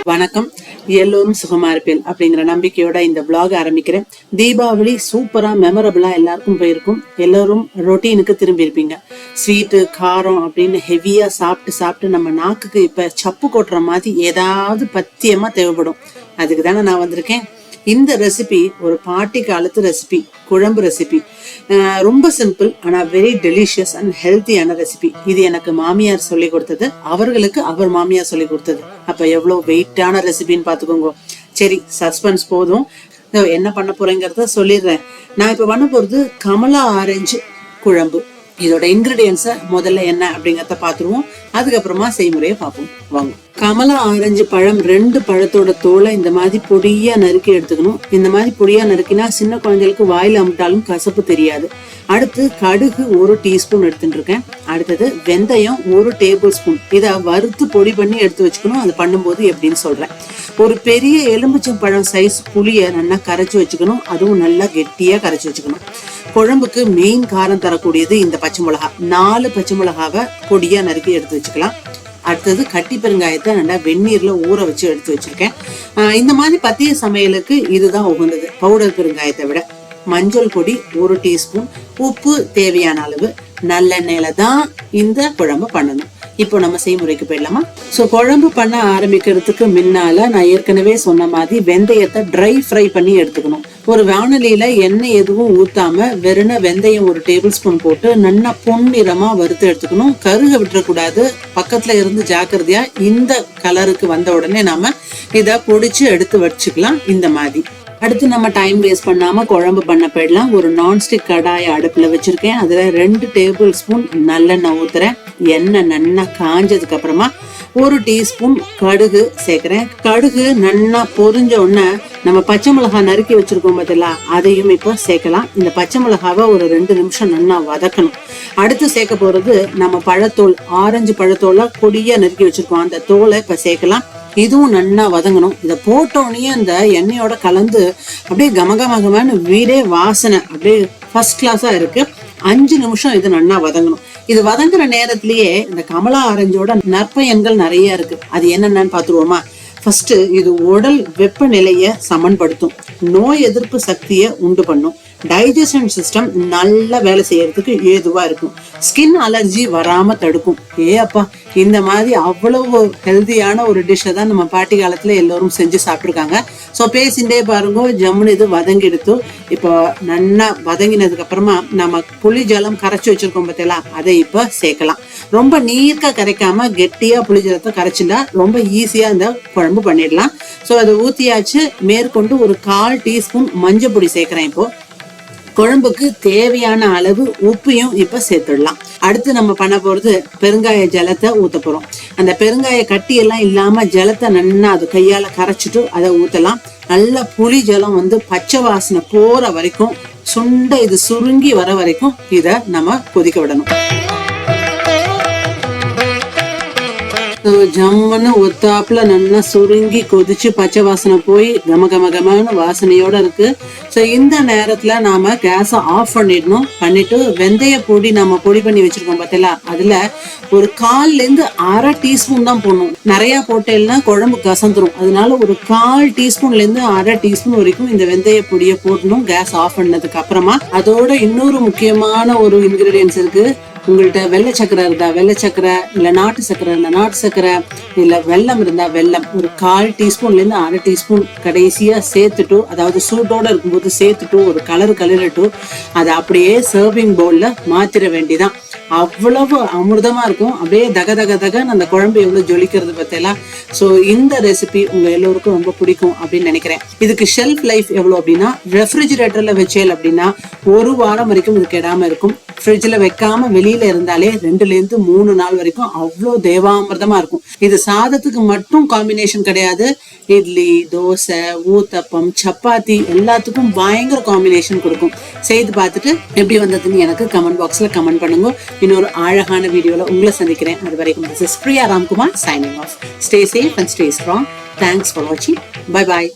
வணக்கம். எல்லோரும் சுகமா இருப்பேன் அப்படிங்கிற நம்பிக்கையோட இந்த vlog ஆரம்பிக்கிறேன். தீபாவளி சூப்பரா மெமரபிளா எல்லாருக்கும் போயிருக்கும். எல்லாரும் ரொட்டீனுக்கு திரும்பி இருப்பீங்க. ஸ்வீட்டு காரம் அப்படின்னு ஹெவியா சாப்பிட்டு நம்ம நாக்குக்கு இப்ப சப்பு கொட்டுற மாதிரி ஏதாவது பத்தியமா தேவைப்படும். அதுக்கு தானே நான் வந்திருக்கேன். இந்த ரெசிபி ஒரு பாட்டி காலத்து ரெசிபி, குழம்பு ரெசிபி. ரொம்ப சிம்பிள் ஆனா வெரி டெலிஷியஸ் அண்ட் ஹெல்த்தியான ரெசிபி. இது எனக்கு மாமியார் சொல்லி கொடுத்தது, அவர்களுக்கு அவர் மாமியார் சொல்லி கொடுத்தது. அப்ப எவ்வளவு வெயிட்டான ரெசிபின்னு பாத்துக்கோங்க. சரி, சஸ்பென்ஸ் போதும். என்ன பண்ண போறேங்கிறத சொல்லிடுறேன். நான் இப்ப பண்ண போறது கமலா ஆரஞ்சு குழம்பு. இதோட இன்கிரீடியன்ஸ முதல்ல என்ன அப்படிங்கறத பாத்துருவோம். அதுக்கப்புறமா செய்முறையை பார்ப்போம். வாங்க. கமலா ஆரஞ்சு பழம் 2 பழத்தோட தோலை இந்த மாதிரி பொடியா நறுக்கி எடுத்துக்கணும். இந்த மாதிரி பொடியா நறுக்கினா சின்ன குழந்தைகளுக்கு வாயில அமிட்டாலும் கசப்பு தெரியாது. அடுத்து கடுகு 1 டீஸ்பூன் எடுத்துட்டு இருக்கேன். அடுத்தது வெந்தயம் 1 டேபிள் ஸ்பூன். இதை வறுத்து பொடி பண்ணி எடுத்து வச்சுக்கணும். அது பண்ணும்போது எப்படின்னு சொல்றேன். ஒரு பெரிய எலுமிச்சம் பழம் சைஸ் புளிய நல்லா கரைச்சி வச்சுக்கணும். அதுவும் நல்லா கெட்டியா கரைச்சி வச்சுக்கணும். குழம்புக்கு மெயின் காரம் தரக்கூடியது இந்த பச்சை மிளகா. 4 பச்சை மிளகாவை பொடியா நறுக்கி எடுத்து வச்சுக்கலாம். அடுத்தது கட்டி பெருங்காயத்தை நல்லா வெந்நீர்ல ஊற வச்சு எடுத்து வச்சிருக்கேன். இந்த மாதிரி பத்திய சமையலுக்கு இதுதான் உகந்தது பவுடர் பெருங்காயத்தை விட. மஞ்சள் பொடி 1 டீஸ்பூன், உப்பு தேவையான அளவு. நல்லெண்ணெயில தான் இந்த குழம்பு பண்ணணும். இப்போ நம்ம செய்முறைக்கு போயிடலாமா? ஸோ குழம்பு பண்ண ஆரம்பிக்கிறதுக்கு முன்னால நான் ஏற்கனவே சொன்ன மாதிரி வெந்தயத்தை ட்ரை ஃப்ரை பண்ணி எடுத்துக்கணும். ஒரு வானலியில எண்ணெய் எதுவும் ஊத்தாம வெறும் வெந்தயம் 1 டேபிள் ஸ்பூன் போட்டு நல்லா பொன்னிறமா வறுத்து எடுத்துக்கணும். கருக விட்டுறக்கூடாது. பக்கத்துல இருந்து ஜாக்கிரதையா இந்த கலருக்கு வந்த உடனே நாம இதை பொடிச்சு எடுத்து வச்சுக்கலாம். இந்த மாதிரி அடுத்து நம்ம டைம் வேஸ்ட் பண்ணாம குழம்பு பண்ண போயிடலாம். ஒரு நான்ஸ்டிக் கடாயை அடுப்புல வச்சிருக்கேன். அதுல 2 டேபிள் ஸ்பூன் நல்லெண்ணெய் ஊத்துறேன். எண்ணெய் நல்லா காஞ்சதுக்கு அப்புறமா 1 டீஸ்பூன் கடுகு சேர்க்கிறேன். கடுகு நல்லா பொரிஞ்ச உடனே நம்ம பச்சை மிளகாய் நறுக்கி வச்சிருக்கோம் பார்த்தீங்களா, அதையும் இப்போ சேர்க்கலாம். இந்த பச்சை மிளகாவை ஒரு 2 நிமிஷம் நல்லா வதக்கணும். அடுத்து சேர்க்க போறது நம்ம பழத்தோல், ஆரஞ்சு பழத்தோலை பொடியா நறுக்கி வச்சிருக்கோம். அந்த தோலை இப்ப சேர்க்கலாம். இதுவும் நல்லா வதங்கணும். இதை போட்டோடனே அந்த எண்ணெயோட கலந்து அப்படியே கமகமகமான வீடே வாசனை அப்படியே ஃபர்ஸ்ட் கிளாஸா இருக்கு. 5 நிமிஷம் இது நல்லா வதங்கணும். இது வதங்குற நேரத்திலேயே இந்த கமலா ஆரஞ்சோட நற்பயன்கள் நிறைய இருக்கு. அது என்னென்னு பாத்துருவோமா? ஃபர்ஸ்ட், இது உடல் வெப்பநிலையை சமன்படுத்தும், நோய் எதிர்ப்பு சக்தியை உண்டு பண்ணும், டைஜஷன் சிஸ்டம் நல்லா வேலை செய்யறதுக்கு ஏதுவா இருக்கும், ஸ்கின் அலர்ஜி வராம தடுக்கும். அப்பா, இந்த மாதிரி அவ்வளவு ஹெல்தியான ஒரு டிஷ்ஷை தான் நம்ம பாட்டி காலத்துல எல்லாரும் செஞ்சு சாப்பிட்டுருக்காங்க. ஸோ பேசிண்டே பாருங்க, ஜம்முன்னு இது வதங்கி எடுத்து இப்போ நல்லா வதங்கினதுக்கு அப்புறமா நம்ம புளி ஜலம் கரைச்சி வச்சிருக்கோம் பார்த்தீங்களா, அதை இப்போ சேர்க்கலாம். ரொம்ப நீர்க்க கரைக்காம கெட்டியா புளி ஜலத்தை கரைச்சிட்டா ரொம்ப ஈஸியா இந்த குழம்பு பண்ணிடலாம். ஸோ அதை ஊத்தியாச்சு. மேற்கொண்டு ஒரு 1/4 டீஸ்பூன் மஞ்சள் பொடி சேர்க்கிறேன். இப்போ குழம்புக்கு தேவையான அளவு உப்பையும் இப்ப சேர்த்துடலாம். அடுத்து நம்ம பண்ண போறது பெருங்காய ஜலத்தை ஊத்த போறோம். அந்த பெருங்காய கட்டி எல்லாம் இல்லாம ஜலத்தை நல்லா அது கையால கரைச்சிட்டு அதை ஊத்தலாம். நல்ல புளி ஜலம் பச்சை வாசனை போற வரைக்கும், சுண்ட இது சுருங்கி வர வரைக்கும் இத நம்ம கொதிக்க விடணும். ஜம்முன்னு ஒத்தாப்புல நல்லா சுருங்கி கொதிச்சு பச்சை வாசனை போய் கமகமகமான வாசனையோட இருக்கு. ஸோ இந்த நேரத்துல நாம கேஸை ஆஃப் பண்ணிடணும். பண்ணிட்டு வெந்தய பொடி நம்ம பொடி பண்ணி வச்சிருக்கோம் பார்த்தீங்களா, அதுல ஒரு 1/4 1/2 டீஸ்பூன் தான் போடணும். நிறைய போட்டேன்னா குழம்பு கசந்துரும். அதனால ஒரு 1/4 டீஸ்பூன்ல இருந்து 1/2 டீஸ்பூன் வரைக்கும் இந்த வெந்தய பொடியை போடணும் கேஸ் ஆஃப் பண்ணதுக்கு அப்புறமா. அதோட இன்னொரு முக்கியமான ஒரு இன்கிரீடியன்ஸ் இருக்கு. உங்கள்கிட்ட வெள்ளை சக்கரை இருந்தா வெள்ளை சக்கரை, இல்ல நாட்டு சக்கரை இருந்தா நாட்டு சக்கரை, இல்ல வெல்லம் இருந்தா வெல்லம் ஒரு 1/4 டீஸ்பூன்ல இருந்து 1/2 டீஸ்பூன் கடைசியா சேர்த்துட்டு, அதாவது சூட்டோட இருக்கும்போது சேர்த்துட்டு ஒரு கலரிட்டு அதை அப்படியே சர்விங் பவுல்ல மாத்திர வேண்டிதான். அவ்வளவு அமிர்தமா இருக்கும். அப்படியே தகன்னு அந்த குழம்பு எவ்வளவு ஜொலிக்கிறது பார்த்தீங்களா. ஸோ இந்த ரெசிபி உங்க எல்லோருக்கும் ரொம்ப பிடிக்கும் அப்படின்னு நினைக்கிறேன். இதுக்கு ஷெல்ஃப் லைஃப் எவ்வளவு அப்படின்னா, ரெஃப்ரிஜிரேட்டர்ல வச்சேல் அப்படின்னா 1 வாரம் வரைக்கும் இது கெடாம இருக்கும். ஃப்ரிட்ஜ்ல வைக்காம வெளியில இருந்தாலே 2ல இருந்து 3 நாள் வரைக்கும் அவ்வளோ தேவாமிர்தமா இருக்கும். இது சாதத்துக்கு மட்டும் காம்பினேஷன் கிடையாது. இட்லி, தோசை, ஊத்தப்பம், சப்பாத்தி எல்லாத்துக்கும் பயங்கர காம்பினேஷன் கொடுக்கும். செய்து பார்த்துட்டு எப்படி வந்ததுன்னு எனக்கு கமெண்ட் பாக்ஸ்ல கமெண்ட் பண்ணுங்க. இன்னொரு அழகான வீடியோல உங்களை சந்திக்கிறேன். அது வரைக்கும் this is Priya Ramkumar signing off. Stay safe and stay strong. Thanks for watching. Bye bye.